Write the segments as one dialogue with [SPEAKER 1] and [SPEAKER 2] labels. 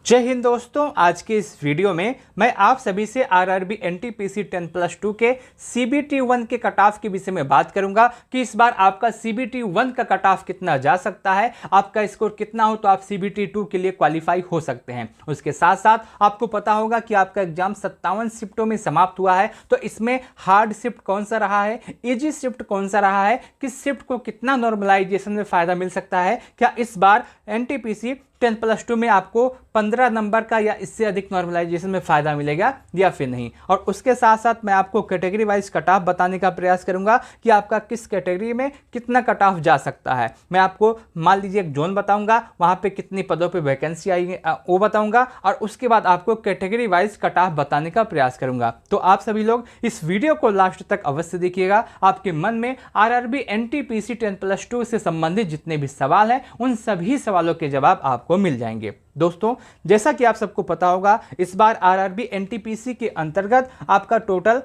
[SPEAKER 1] जय हिंद दोस्तों, आज के इस वीडियो में मैं आप सभी से आरआरबी एनटीपीसी 10+2 के सीबीटी 1 के कट ऑफ के विषय में बात करूंगा कि इस बार आपका सीबीटी 1 का कट ऑफ कितना जा सकता है, आपका स्कोर कितना हो तो आप सीबीटी 2 के लिए क्वालिफाई हो सकते हैं। उसके साथ साथ आपको पता होगा कि आपका एग्जाम 57 शिफ्टों में समाप्त हुआ है, तो इसमें हार्ड शिफ्ट कौन सा रहा है, इजी शिफ्ट कौन सा रहा है, किस शिफ्ट को कितना नॉर्मलाइजेशन में फायदा मिल सकता है, क्या इस बार एनटीपीसी 10+2 में आपको 15 नंबर का या इससे अधिक नॉर्मलाइजेशन में फायदा मिलेगा या फिर नहीं। और उसके साथ साथ मैं आपको कैटेगरी वाइज कट ऑफ बताने का प्रयास करूंगा कि आपका किस कैटेगरी में कितना कट ऑफ जा सकता है। मैं आपको मान लीजिए एक जोन बताऊंगा, वहां पे कितनी पदों पे वैकेंसी आई वो बताऊंगा, और उसके बाद आपको कैटेगरी वाइज कट ऑफ बताने का प्रयास करूंगा। तो आप सभी लोग इस वीडियो को लास्ट तक अवश्य देखिएगा। आपके मन में आरआरबी एनटीपीसी 10+2 से संबंधित जितने भी सवाल हैं, उन सभी सवालों के जवाब आपको मिल जाएंगे। दोस्तों, जैसा कि आप सबको पता होगा, इस बार आरआरबी एनटीपीसी के अंतर्गत आपका टोटल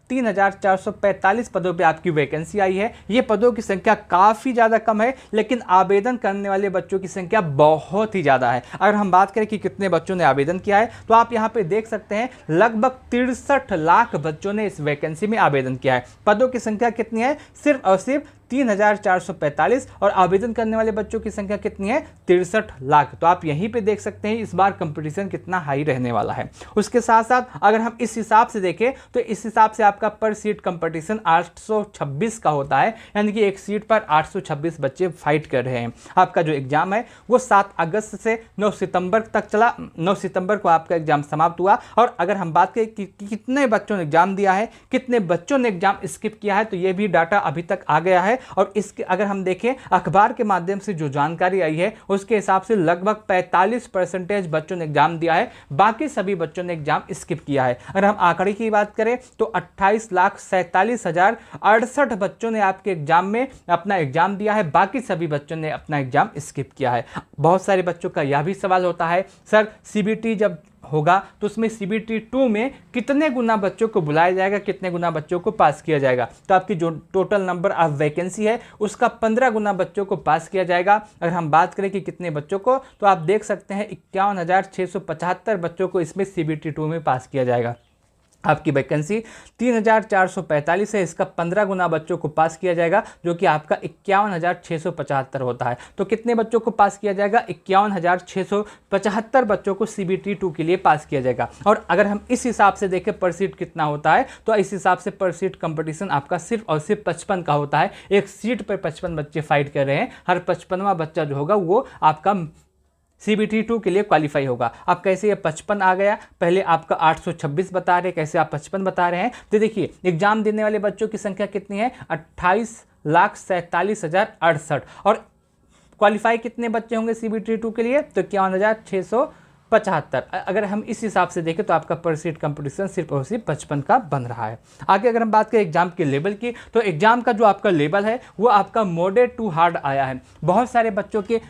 [SPEAKER 1] 3445 पदों पे आपकी वैकेंसी आई है। ये पदों की संख्या काफ़ी ज़्यादा कम है, लेकिन आवेदन करने वाले बच्चों की संख्या बहुत ही ज़्यादा है। अगर हम बात करें कि कितने बच्चों ने आवेदन किया है, तो आप यहाँ पे देख सकते हैं लगभग 63 लाख बच्चों ने इस वैकेंसी में आवेदन किया है। पदों की संख्या कितनी है? सिर्फ और सिर्फ 3445, और आवेदन करने वाले बच्चों की संख्या कितनी है? 63 लाख। तो आप यहीं पे देख सकते हैं इस बार कंपटीशन कितना हाई रहने वाला है। उसके साथ साथ अगर हम इस हिसाब से देखें तो इस हिसाब से आपका पर सीट कंपटीशन 826 का होता है, यानी कि एक सीट पर 826 बच्चे फाइट कर रहे हैं। आपका जो एग्जाम है वो 7 अगस्त से 9 सितंबर तक चला। 9 सितंबर को आपका एग्जाम समाप्त हुआ। और अगर हम बात करें कि कितने बच्चों ने एग्जाम दिया है, कितने बच्चों ने एग्जाम स्किप किया है, तो ये भी डाटा अभी तक आ गया है। और इसके अगर हम देखें अखबार के माध्यम से जो जानकारी आई है, उसके हिसाब से लगभग 45% बच्चों ने एग्जाम दिया है, बाकी सभी बच्चों ने एग्जाम स्किप किया है। अगर हम आंकड़े की बात करें तो 28,47,068 बच्चों ने आपके एग्जाम में अपना एग्जाम दिया है, बाकी सभी बच्चों ने अपना एग्जाम स्किप किया है। बहुत सारे बच्चों का यह भी सवाल होता है, सर सीबीटी जब होगा तो उसमें सीबीटी 2 में कितने गुना बच्चों को बुलाया जाएगा, कितने गुना बच्चों को पास किया जाएगा? तो आपकी जो टोटल नंबर ऑफ वैकेंसी है उसका 15 गुना बच्चों को पास किया जाएगा। अगर हम बात करें कि कितने बच्चों को, तो आप देख सकते हैं 51,675 बच्चों को इसमें सीबीटी 2 में पास किया जाएगा। आपकी वैकेंसी 3445 है, इसका 15 गुना बच्चों को पास किया जाएगा, जो कि आपका 51,675 होता है। तो कितने बच्चों को पास किया जाएगा? 51,675 बच्चों को सीबीटी 2 के लिए पास किया जाएगा। और अगर हम इस हिसाब से देखें पर सीट कितना होता है, तो इस हिसाब से पर सीट कंपटीशन आपका सिर्फ और सिर्फ 55 का होता है। एक सीट पर 55 बच्चे फाइट कर रहे हैं। हर 55वां बच्चा जो होगा वो आपका सीबीटी 2 के लिए क्वालिफाई होगा। अब कैसे ये 55 आ गया? पहले आपका 826 बता रहे, कैसे आप 55 बता रहे हैं? तो देखिए एग्जाम देने वाले बच्चों की संख्या कितनी है? 28,47,068। और क्वालिफाई कितने बच्चे होंगे सीबीटी 2 के लिए? तो 51,675। अगर हम इस हिसाब से देखें तो आपका पर सीट कंपटीशन सिर्फ और सिर्फ 55 का बन रहा है। आगे अगर हम बात करें एग्जाम के लेवल की, तो एग्जाम का जो आपका लेवल है वो आपका मॉडरेट टू हार्ड आया है। बहुत सारे बच्चों के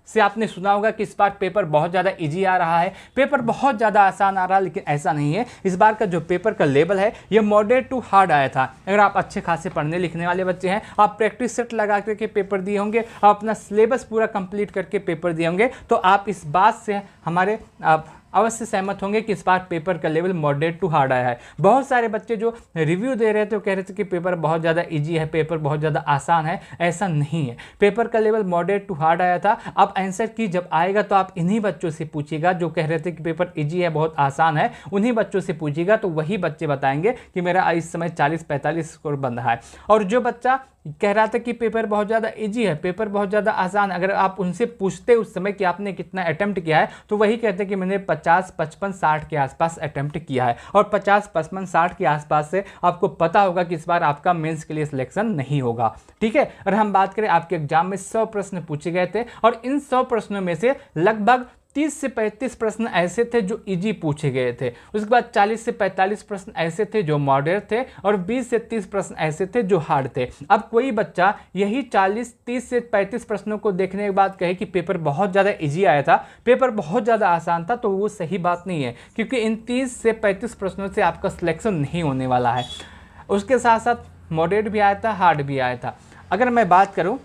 [SPEAKER 1] से आपने सुना होगा कि इस बार पेपर बहुत ज़्यादा इजी आ रहा है, पेपर बहुत ज़्यादा आसान आ रहा है, लेकिन ऐसा नहीं है। इस बार का जो पेपर का लेवल है ये मॉडरेट टू हार्ड आया था। अगर आप अच्छे खासे पढ़ने लिखने वाले बच्चे हैं, आप प्रैक्टिस सेट लगा करके पेपर दिए होंगे, आप अपना सिलेबस पूरा कंप्लीट करके पेपर दिए होंगे, तो आप इस बात से हमारे अवश्य सहमत होंगे कि इस बार पेपर का लेवल मॉडरेट टू हार्ड आया है। बहुत सारे बच्चे जो रिव्यू दे रहे थे वो कह रहे थे कि पेपर बहुत ज़्यादा इजी है, पेपर बहुत ज़्यादा आसान है। ऐसा नहीं है, पेपर का लेवल मॉडरेट टू हार्ड आया था। अब आंसर की जब आएगा तो आप इन्हीं बच्चों से पूछिएगा जो कह रहे थे कि पेपर इजी है, बहुत आसान है, उन्हीं बच्चों से पूछिएगा, तो वही बच्चे बताएंगे कि मेरा इस समय 40-45 स्कोर बन रहा है। और जो बच्चा कह रहा था कि पेपर बहुत ज़्यादा इजी है, पेपर बहुत ज़्यादा आसान, अगर आप उनसे पूछते उस समय कि आपने कितना अटेम्प्ट किया है, तो वही कहते कि मैंने 50, 55, 60 के आसपास अटेम्प्ट किया है। और 50, 55, 60 के आसपास से आपको पता होगा कि इस बार आपका मेंस के लिए सिलेक्शन नहीं होगा। ठीक है। और हम बात करें आपके एग्जाम में 100 प्रश्न पूछे गए थे, और इन 100 प्रश्नों में से लगभग 30 से 35 प्रश्न ऐसे थे जो इजी पूछे गए थे। उसके बाद 40 से 45 प्रश्न ऐसे थे जो मॉडरेट थे, और 20 से 30 प्रश्न ऐसे थे जो हार्ड थे। अब कोई बच्चा यही 40, 30 से 35 प्रश्नों को देखने के बाद कहे कि पेपर बहुत ज़्यादा इजी आया था, पेपर बहुत ज़्यादा आसान था, तो वो सही बात नहीं है, क्योंकि इन 30 से 35 प्रश्नों से आपका सिलेक्शन नहीं होने वाला है। उसके साथ साथ मॉडरेट भी आया था, हार्ड भी आया था। अगर मैं बात करूँ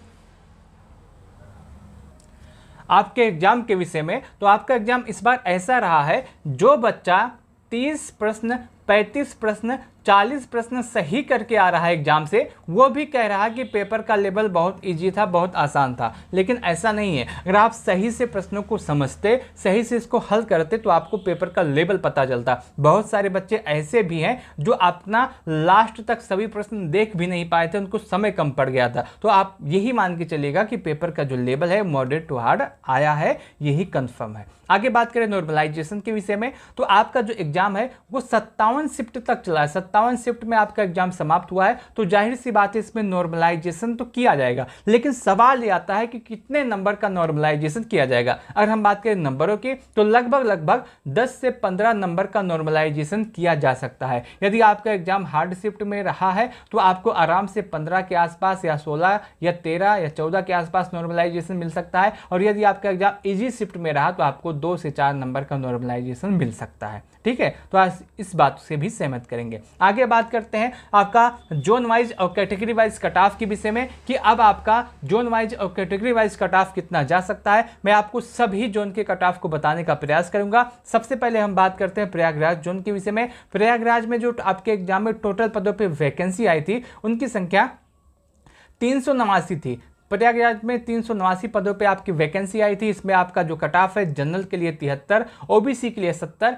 [SPEAKER 1] आपके एग्जाम के विषय में, तो आपका एग्जाम इस बार ऐसा रहा है, जो बच्चा 30 प्रश्न, 35 प्रश्न, 40 प्रश्न सही करके आ रहा है एग्जाम से, वो भी कह रहा है कि पेपर का लेवल बहुत इजी था, बहुत आसान था। लेकिन ऐसा नहीं है। अगर आप सही से प्रश्नों को समझते, सही से इसको हल करते, तो आपको पेपर का लेवल पता चलता। बहुत सारे बच्चे ऐसे भी हैं जो अपना लास्ट तक सभी प्रश्न देख भी नहीं पाए थे, उनको समय कम पड़ गया था। तो आप यही मान के चलिएगा कि पेपर का जो लेवल है मॉडरेट टू हार्ड आया है, यही कंफर्म है। आगे बात करें नॉर्मलाइजेशन के विषय में, तो आपका जो एग्जाम है वो 57 शिफ्ट तक चला है। 57 शिफ्ट में आपका एग्जाम समाप्त हुआ है, तो जाहिर सी बात है इसमें नॉर्मलाइजेशन तो किया जाएगा। लेकिन सवाल ये आता है कि कितने नंबर का नॉर्मलाइजेशन किया जाएगा। अगर हम बात करें नंबरों की, तो लगभग 10 से 15 नंबर का नॉर्मलाइजेशन किया जा सकता है। यदि आपका एग्जाम हार्ड शिफ्ट में रहा है तो आपको आराम से 15 के आसपास, या 16 या 13 या 14 के आसपास नॉर्मलाइजेशन मिल सकता है। और यदि आपका एग्जाम इजी शिफ्ट में रहा तो आपको 2 से 4 नंबर का नॉर्मलाइजेशन मिल सकता है। ठीक है, तो आज इस बात से भी सहमत करेंगे। आगे बात करते हैं आपका जोन वाइज और कैटेगरी वाइज कट ऑफ के विषय में, कि अब आपका जोन वाइज और कैटेगरी वाइज कट ऑफ कितना जा सकता है। मैं आपको सभी जोन के कट ऑफ को बताने का प्रयास करूंगा। सबसे पहले हम बात करते हैं प्रयागराज जोन के विषय में। प्रयागराज में जो आपके एग्जाम में टोटल पदों पर वैकेंसी आई थी, उनकी संख्या 389 थी। प्रयागराज में 389 पदों पे आपकी वैकेंसी आई थी। इसमें आपका जो कट ऑफ है, जनरल के लिए 73, ओबीसी के लिए 70,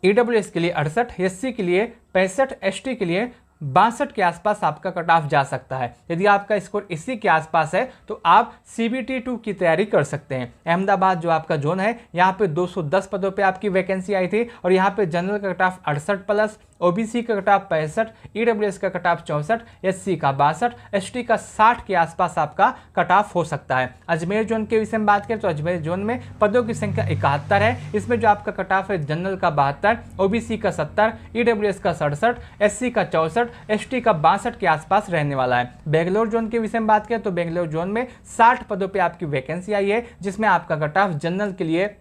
[SPEAKER 1] ईडब्ल्यूएस के लिए 68, एससी के लिए 65, एसटी के लिए 62 के आसपास आपका कट ऑफ जा सकता है। यदि आपका स्कोर इसी के आसपास है तो आप CBT 2 की तैयारी कर सकते हैं। अहमदाबाद जो आपका जोन है, यहाँ पे 210 पदों पे आपकी वैकेंसी आई थी, और यहाँ पे जनरल का कट ऑफ 68 प्लस, ओबीसी का कट ऑफ 65, ईडब्ल्यूएस का कट ऑफ 64, एससी का 62, एसटी का 60 के आसपास आपका कट ऑफ हो सकता है। अजमेर जोन के विषय में बात करें तो अजमेर जोन में पदों की संख्या 71 है। इसमें जो आपका कट ऑफ है, जनरल का 72, ओबीसी का 70, ईडब्ल्यूएस का 67, एससी का 64, एसटी का 62 के आसपास रहने वाला है। बेंगलोर जोन के विषय में बात करें तो बेंगलोर जोन में 60 पदों पर आपकी वैकेंसी आई है, जिसमें आपका कट ऑफ जनरल के लिए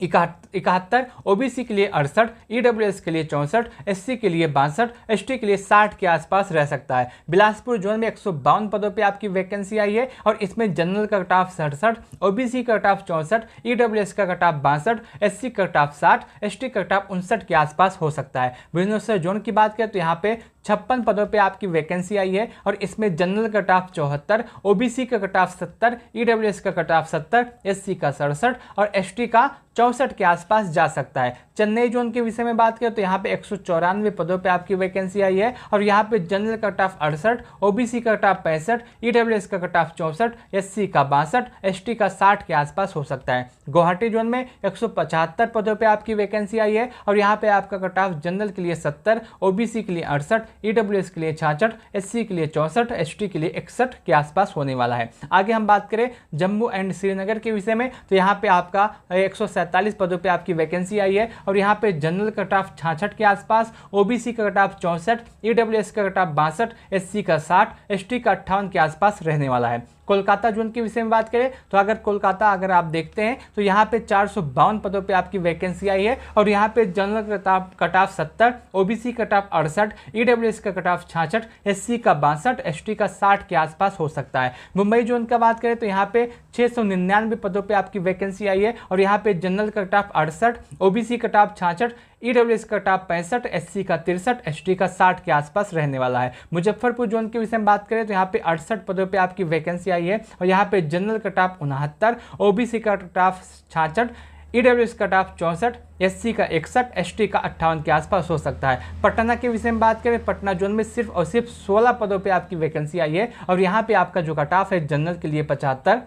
[SPEAKER 1] 71, ओबीसी के लिए 68, ईडब्ल्यूएस के लिए 64, एससी के लिए 62, एसटी के लिए 60 के आसपास रह सकता है। बिलासपुर जोन में 152 पदों पे आपकी वैकेंसी आई है, और इसमें जनरल का कट ऑफ 67, ओबीसी का कट ऑफ 64, ईडब्ल्यूएस का कट ऑफ 62, एससी का कट ऑफ 60, एसटी का कट ऑफ 59 के आसपास हो सकता है। भुवनेश्वर जोन की बात करें तो यहाँ पे 56 पदों पे आपकी वैकेंसी आई है, और इसमें जनरल कट ऑफ 74, ओबीसी का कट ऑफ 70, ईडब्ल्यूएस का कट ऑफ 70, एससी का 67 और एसटी का 64 के आसपास जा सकता है। चेन्नई जोन के विषय में बात करें तो यहाँ पे 194 पदों पे आपकी वैकेंसी आई है, और यहाँ पे जनरल का कट ऑफ 68, ओबीसी का कट ऑफ 65, ईडब्ल्यूएस का कट ऑफ 64, एससी का 62, एसटी का 60 के आसपास हो सकता है। गुवाहाटी जोन में 175 पदों पे आपकी वैकेंसी आई है, और यहाँ पे आपका कट ऑफ जनरल के लिए 70, ओबीसी के लिए 68, ईडब्ल्यूएस के लिए 66, एससी के लिए 64, एसटी के लिए 61 के आसपास होने वाला है। आगे हम बात करें जम्मू एंड श्रीनगर के विषय में, तो यहाँ पे आपका 147 पदों पे आपकी वैकेंसी आई है, और यहाँ पे जनरल कट ऑफ 66 के आसपास, ओबीसी का कट ऑफ 64, ईडब्ल्यूएस का कट ऑफ 62, एससी का 60, एसटी का 58 के आसपास रहने वाला है। कोलकाता जोन के विषय में बात करें तो कोलकाता अगर आप देखते हैं तो यहाँ पे 452 पदों पे आपकी वैकेंसी आई है, और यहाँ पे general cut off 70, OBC cut off 68, EWS का कट ऑफ 66, एससी का 62, एसटी का 60 के आसपास हो सकता है। मुंबई जोन का बात करें तो यहाँ पे 699 पदों पे आपकी वैकेंसी आई है, और यहाँ पे general cut off 68, OBC cut off 66, EWS का कट ऑफ 65, एससी का 63, एसटी का 60 के आसपास रहने वाला है। मुजफ्फरपुर जोन के विषय में बात करें तो यहाँ पे 68 पदों पे आपकी वैकेंसी आई है, और यहाँ पे जनरल कट ऑफ 69, ओबीसी का cut off 66, EWS cut off 64, SC का 61, एसटी का 58 के आसपास हो सकता है। पटना के विषय में बात करें, पटना जोन में सिर्फ और सिर्फ 16 पदों पे आपकी वैकेंसी आई है, और यहाँ पे आपका जो कट ऑफ है जनरल के लिए 75,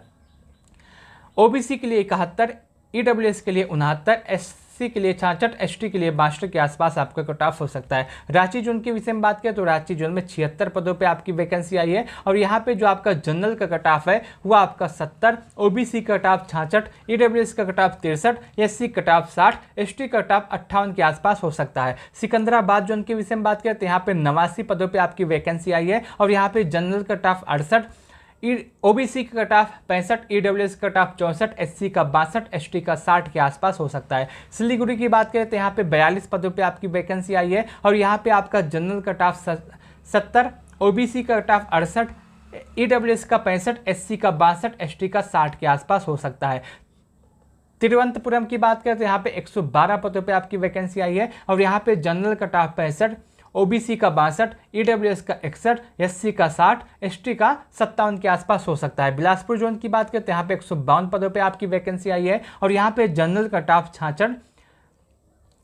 [SPEAKER 1] ओबीसी के लिए 71, ईडब्ल्यूएस के लिए 69, एससी के लिए 66, एसटी के लिए 62 के आसपास आपका कट ऑफ हो सकता है। रांची जोन के विषय में बात करें तो रांची जोन में 76 पदों पे आपकी वैकेंसी आई है, और यहाँ पे जो आपका जनरल का कट ऑफ है वो आपका 70, ओबीसी का कट ऑफ 66, ईडब्ल्यूएस का cut off 63, SC cut off 60, ST cut off 58 के आसपास हो सकता है। सिकंदराबाद जोन के विषय में बात करें तो यहाँ पे 89 पदों पर आपकी वैकेंसी आई है, और यहाँ पे जनरल कट ऑफ 68, ओबीसी का कट ऑफ 65, ईडब्ल्यूएस का कट ऑफ 64, एससी का 62, एसटी का 60 के आसपास हो सकता है। सिलीगुड़ी की बात करें तो यहाँ पे 42 पदों पे आपकी वैकेंसी आई है, और यहाँ पे आपका जनरल कट ऑफ 70, ओबीसी का कट ऑफ 68, EWS का 65, SC का 62, ST का 60 के आसपास हो सकता है। तिरुवनंतपुरम की बात करें तो यहाँ पे 112 पदों पे आपकी वैकेंसी आई है और यहाँ पे जनरल कट ऑफ 65, OBC का 62, EWS का 61, SC का 60, ST का 57 के आसपास हो सकता है। बिलासपुर जोन की बात करें तो यहाँ पे 152 पदों पे आपकी वैकेंसी आई है और यहाँ पे general cut off 66,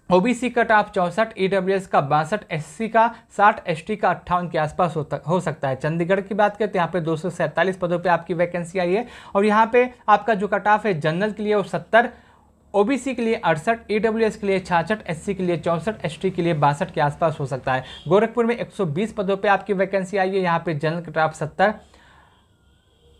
[SPEAKER 1] OBC cut off 64, EWS का 62, SC का 60, ST का 58 के आसपास हो सकता है। चंडीगढ़ की बात करें तो यहाँ पे 247 पदों पे आपकी वैकेंसी आई है और यहाँ पे आपका जो कट ऑफ है जनरल के लिए वो 70, OBC के लिए 68, EWS के लिए 66, SC के लिए 64, ST के लिए 62 के आसपास हो सकता है। गोरखपुर में 120 पदों पे आपकी वैकेंसी आई है। यहाँ पे जनरल कट ऑफ 70,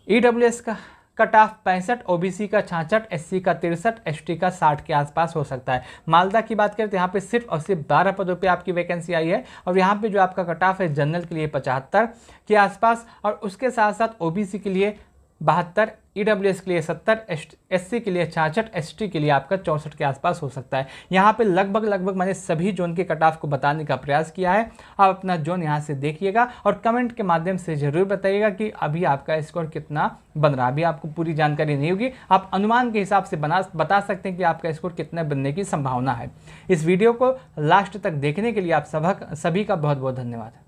[SPEAKER 1] EWS का कट ऑफ 65, OBC का 66, SC का 63, ST का 60 के आसपास हो सकता है। मालदा की बात करें तो यहाँ पे सिर्फ और सिर्फ 12 पदों पे आपकी वैकेंसी आई है और यहाँ पे जो आपका कट ऑफ है जनरल के लिए 75 के आसपास और उसके साथ साथ OBC के लिए 72, EWS के लिए 70, SC के लिए 66, ST के लिए आपका 64 के आसपास हो सकता है। यहाँ पे लगभग मैंने सभी जोन के कट ऑफ को बताने का प्रयास किया है। आप अपना जोन यहाँ से देखिएगा और कमेंट के माध्यम से ज़रूर बताइएगा कि अभी आपका स्कोर कितना बन रहा है। अभी आपको पूरी जानकारी नहीं होगी, आप अनुमान के हिसाब से बता सकते हैं कि आपका स्कोर कितना बनने की संभावना है। इस वीडियो को लास्ट तक देखने के लिए आप सभी का बहुत बहुत धन्यवाद।